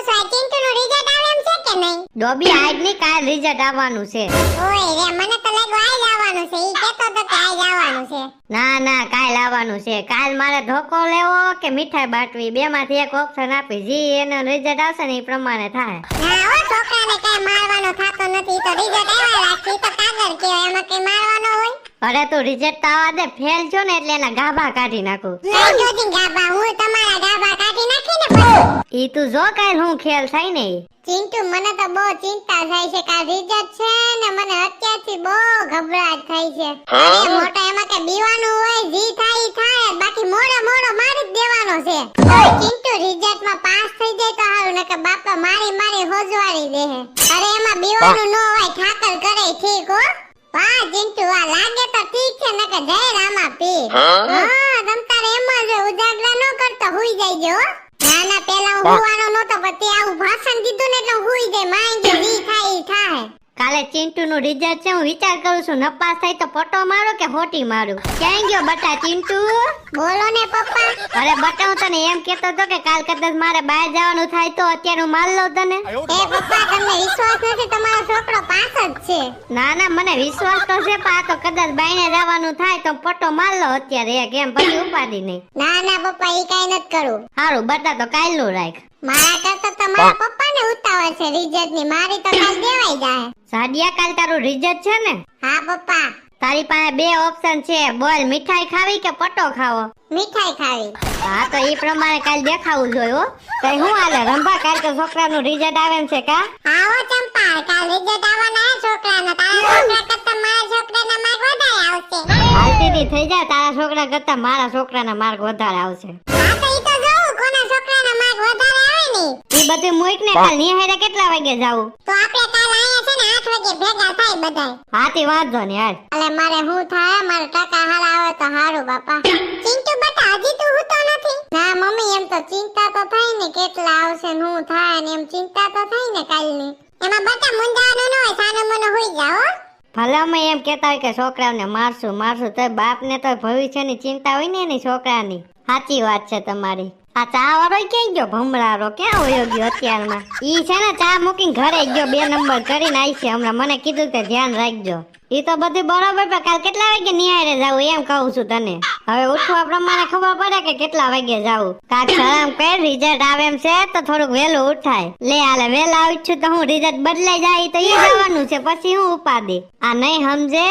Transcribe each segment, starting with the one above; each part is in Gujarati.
છું આ ચિંટુ નું રિઝલ્ટ આવે એમ છે કે નહીં? ડોબી આજ ની કાલ રિઝલ્ટ આવવાનું છે. ઓય રે મને તો લાગ્યું આજ આવવાનું છે. ઈ કહેતો તો કે આજ આવવાનું છે. ના ના કાલ આવવાનું છે. કાલ મારે ધોકો લેવો કે મીઠાઈ બાટવી બે માંથી એક ઓપ્શન આપી. જી એનો રિઝલ્ટ આવશે ને એ પ્રમાણે થાય. ના હો છોકરાને કઈ મારવાનો થાતો નથી. તો રિઝલ્ટ આવ્યા રાખી તો કાગળ કેવાય એમાં કઈ મારવાનો હોય? અરે તું રિઝલ્ટ તો આવવા દે. ફેલ છો ને એટલે એના ગાભા કાઢી નાખું. કઈ જોતી ગાભા હું તમારા ગાભા કાઢી નાખી ને પછી. ઈ તું જો કાલ હું ખેલ થાય ને ઈ. ચિંટુ મને તો બહુ ચિંતા થાય છે. કાલ રિઝલ્ટ છે ને મને અત્યારથી બહુ ગભરાટ થાય છે. અરે મોટા એમાં કે બીવાનું હોય જી થાય ઈ થાય બાકી મોડો મારી જ દેવાનો છે. ઓય ચિંટુ રિઝલ્ટ માં પાસ થઈ જાય તો હારું નકે બાપા મારી હોજવાડી દે. અરે એમાં બીવાનું ન હોય ઠાકર કરે ઠીક હો. વાહ ચિંટુ આ લાગે તો ઠીક છે નકે જય રામા પીર. હા તમ તારે એમ જ ઉજાગરા ન કરતો હુઈ જાય જો. ના ના પેલા હું હુવાનો નતો પણ તે આવું ભાષણ દીધું ને એટલે હુઈ જાય માઈ જે જી થાય ઈ થાય. કાલે ચિંટુ નું રિઝલ્ટ છે. હું વિચાર કરું છું નપાસ થાય તો પટો મારું કે હોટી મારું. ક્યાં ગયો બટા ચિંટુ? બોલો ને પપ્પા. અરે બટા હું તને એમ કેતો તો કે કાલ કદાચ મારે બહાર જવાનું થાય તો અત્યારે હું માલ લઉં તને. એ પપ્પા તમને વિશ્વાસ નથી તમારો છોકરો પાસ જ છે. ના ના મને વિશ્વાસ તો છે પણ આ તો કદાચ બાઈને જવાનું થાય તો પટો માર લો અત્યારે એક એમ પછી ઉપાડી નહીં. ના ના પપ્પા ઈ કાઈ નથી કરું. હારું બટા તો કાલનું રાખ. મારા કરતા તો મારા પપ્પાને ઉતાવળ છે રિઝલ્ટ ની. મારી તો કાલ દેવાઈ જાય. સાડિયા કાલ તારું રિઝલ્ટ છે ને? હા પપ્પા. તારી પાસે બે ઓપ્શન છે. બોલ મીઠાઈ ખાવી કે પટો ખાવો? મીઠાઈ ખાવી. હા તો એ પ્રમાણે કાલ દેખાવું જોઈએ હો. કઈ હું હાલે રંભા કાલ તો છોકરાનું રિઝલ્ટ આવે એમ છે કા? આવો ચંપા કાલ રિઝલ્ટ આવવાના છે છોકરાના. તારા છોકરા કરતા મારા છોકરાના માર્ક વધારે આવશે. હાલતી થઈ જાય તારા છોકરા કરતા મારા છોકરાના માર્ક વધારે આવશે. હા તો ઈ તો જોઉં કોના છોકરાના માર્ક વધારે આવે ને. ઈ બધું મોઈક ને કાલ નિહાળે કેટલા વાગે જાવું? તો આપણે કાલ આયા છે ને 8 વાગે ભેગા થાય બધાય. હાથી વાંધો ને યાર. અલે મારે હું થાય મારે ટકા હારા આવે તો હારું બાપા. ચિંટુ બટા હજી તું હુતો નથી? ના મમ્મી એમ તો ચિંતા તો થાય ને કેટલા આવશે ને હું થાય ને એમ ચિંતા તો થાય ને કાલની. એમાં બટા મુંજાવાનું ન હોય સાનો મનો હોઈ જાઓ. ભલે અમે એમ કેતા હોય કે છોકરાઓને મારશું તો બાપ ને તો ભવિષ્યની ચિંતા હોય ને એની છોકરાની. સાચી વાત છે તમારી. આ ચા વાળો ક્યાં ગયો ભમરારો? ક્યાં વયો ગયો અત્યારમાં? ઈ છે ને ચા મૂકીને ઘરે ગયો 2 નંબર કરીને આવી છે હમણાં. મને કીધું કે ધ્યાન રાખજો. ઈ તો બધું બરોબર પણ કાલ કેટલા વાગે નિહાળે જાવું એમ કહું છું તને. હવે ઉઠવા પ્રમાણે ખબર પડે કે કેટલા વાગે જાવું. કાક શરમ કર રિઝલ્ટ આવે એમ છે તો થોડુંક વહેલું ઉઠાય. લે હાલે વહેલા આવી છું તો હું રિઝલ્ટ બદલાઈ જાય તો ઈ જવાનું છે પછી હું ઉપાડી. આ નહીં સમજે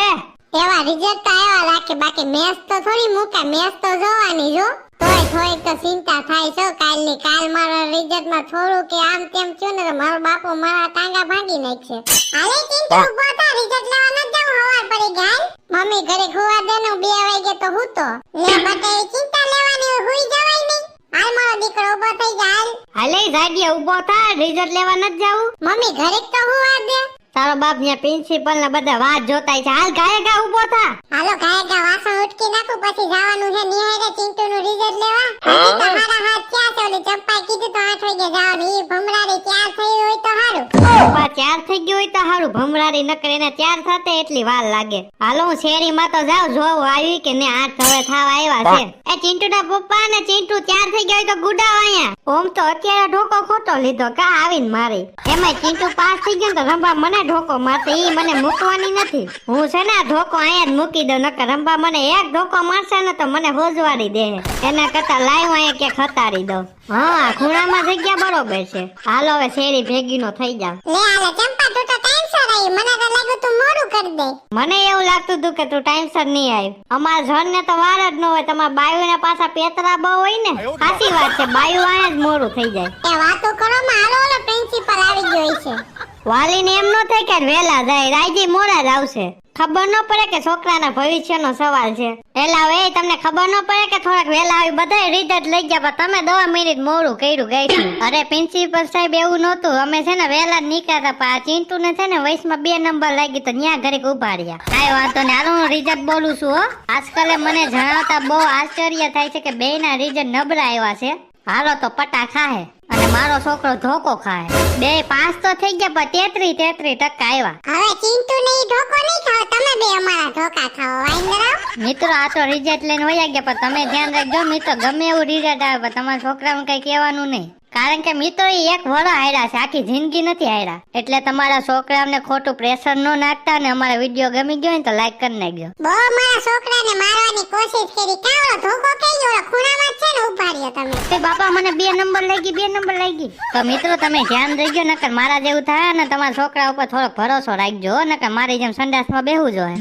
એવા રિઝલ્ટ તો આવ્યા રાખે બાકી મેચ તો થોડી મૂકે. મેચ તો જોવાની જો. તોય થોડીક તો ચિંતા થાય છે કાલની. કાલ મારા રિઝલ્ટ માં થોડું કે આમ તેમ થયું ને તો મારો બાપુ મારા ટાંગા ભાંગી નાખશે. હાલે ચિંતા ઉભો થા રિઝલ્ટ લેવા ન જાવ હવાર પડી ગાય. મમ્મી ઘરે ખુવા દે ને 2 વાગે તો હું તો લે બટા ચિંતા લેવાની હુઈ જવાય નહીં. હાલ મારો દીકરો ઉભો થઈ જાય. હાલે જાડિયા ઉભો થા રિઝલ્ટ લેવા ન જાવું. મમ્મી ઘરે તો હુવા દે. તારો બાપ ન્યા પ્રિન્સિપલ ને બધા વાત જોતાય છે. હાલ ગાય ગા ઉભો થા. હાલો ગાયગા વાસણ ઉટકી નાખું પછી જવાનું છે નિહાળે ચિંટુ નું રિઝલ્ટ લેવા. હજી તો મારા હાથ ક્યાં છે? ઓલી ચંપાએ કીધું તો 8 વાગે જવાનું. ઈ ભમરાડી તૈયાર થઈ હોય તો હારું. પપ્પા ચાર થઈ ગયું હોય તો હારું. ભમરાડી નકર એને ત્યાર થતે એટલી વાર લાગે. હાલો હું શેરીમાં તો જાઉં જોઉં આવી કે ને 8 હવે થાવા આવ્યા છે. એ ચિંટુ ના પપ્પા ને ચિંટુ ત્યાર થઈ ગયો હોય તો ગુડાવ અહીંયા. ઓમ તો અત્યારે ઢોકો ખોટો લીધો કા આવીને મારી. એમાંય ચિંટુ પાસ થઈ ગયો તો રંભા મને ઢોકો મારશે. ઈ મને મૂકવાની નથી. હું છે ને ઢોકો અહીંયા જ મૂકી દઉં નકર રંભા મને એક ઢોકો મારશે ને તો મને હોજવાડી દે. એના કરતા લાઈવ અહીંયા ક્યાંક હતારી દઉં. હા ખૂણામાં જગ્યા બરોબર છે. હાલો હવે શેરી ભેગી નો થઈ જાવ. લે હાલે ચંપા તું તો ટાઈમસર આવી. મને તો લાગ્યું તું મોડું કરી દે. મને એવું લાગતું હતું કે તું ટાઈમસર નહીં આવી. અમારા જણ ને તો વાર જ ન હોય. તમારા બાયુ ને પાછા પેતરા બહુ હોય ને. સાચી વાત છે બાયુ અહીંયા જ મોડું થઈ જાય. એ વાતો કરો માં હાલો ઓલો પ્રિન્સિપલ આવી ગયો છે. વાલીને એમ ન થાય કે વેલા જાય રાજી મોડા જ આવશે. ખબર ન પડે કે છોકરાના ભવિષ્યનો સવાલ છે. એલા હવે તમને ખબર ન પડે કે થોડાક વેલા આવી બધાય રિઝલ્ટ લઈ ગયા પણ તમે 10 મિનિટ મોડું કર્યું ગઈ. અરે પ્રિન્સિપલ સાહેબ એવું નહોતું. અમે છે ને વેલા જ નીકળ્યા હતા પણ આ ચિંટુ ને છે ને વયસમાં 2 નંબર લાગી તો ન્યા ઘરે ઉભા રહ્યા. કાંઈ વાંધો ને હાલો હું રિઝલ્ટ બોલું છું હો. આજકાલે મને જણાવતા બહુ આશ્ચર્ય થાય છે કે બેયના રિઝલ્ટ નબળા આવ્યા છે. હાલો તો પટા ખાહે અને મારો છોકરો ધોકો ખાય. 2 પાસ તો થઈ ગયા પણ 33% આવ્યા. હવે ચિંટુ ને ઈ ધોકો નહીં ખાઓ. તમે બે અમારા ધોકા ખાઓ. વાંદરા મિત્રો આ તો રિઝલ્ટ લઈને વયા ગયા પણ તમે ધ્યાન રાખજો મિત્રો ગમે એવું રિઝલ્ટ આવે પણ તમારા છોકરાને કઈ કહેવાનું નહીં. કારણ કે મિત્રો એ એક વરો હાર્યા છે, આખી જિંદગી નથી હાર્યા. એટલે તમારા છોકરાઓને ખોટું પ્રેશર ન નાખતા અને અમારા વિડીયો ગમી ગયો હોય તો લાઈક કરી નાખજો. બહુ મારા છોકરાને મારવાની કોશિશ કરી, કાવડો ધોકો કેજો ખૂણામાં જ છે ને ઉભા રહ્યો તમે. એ બાપા મને 2 નંબર લઈ ગઈ. તો મિત્રો તમે ધ્યાન રાખજો, નકર મારા જેવું થાય ને તમારા છોકરા ઉપર થોડો ભરોસો રાખજો, નકર મારી જેમ સંડાસમાં બેહવું જોઈએ.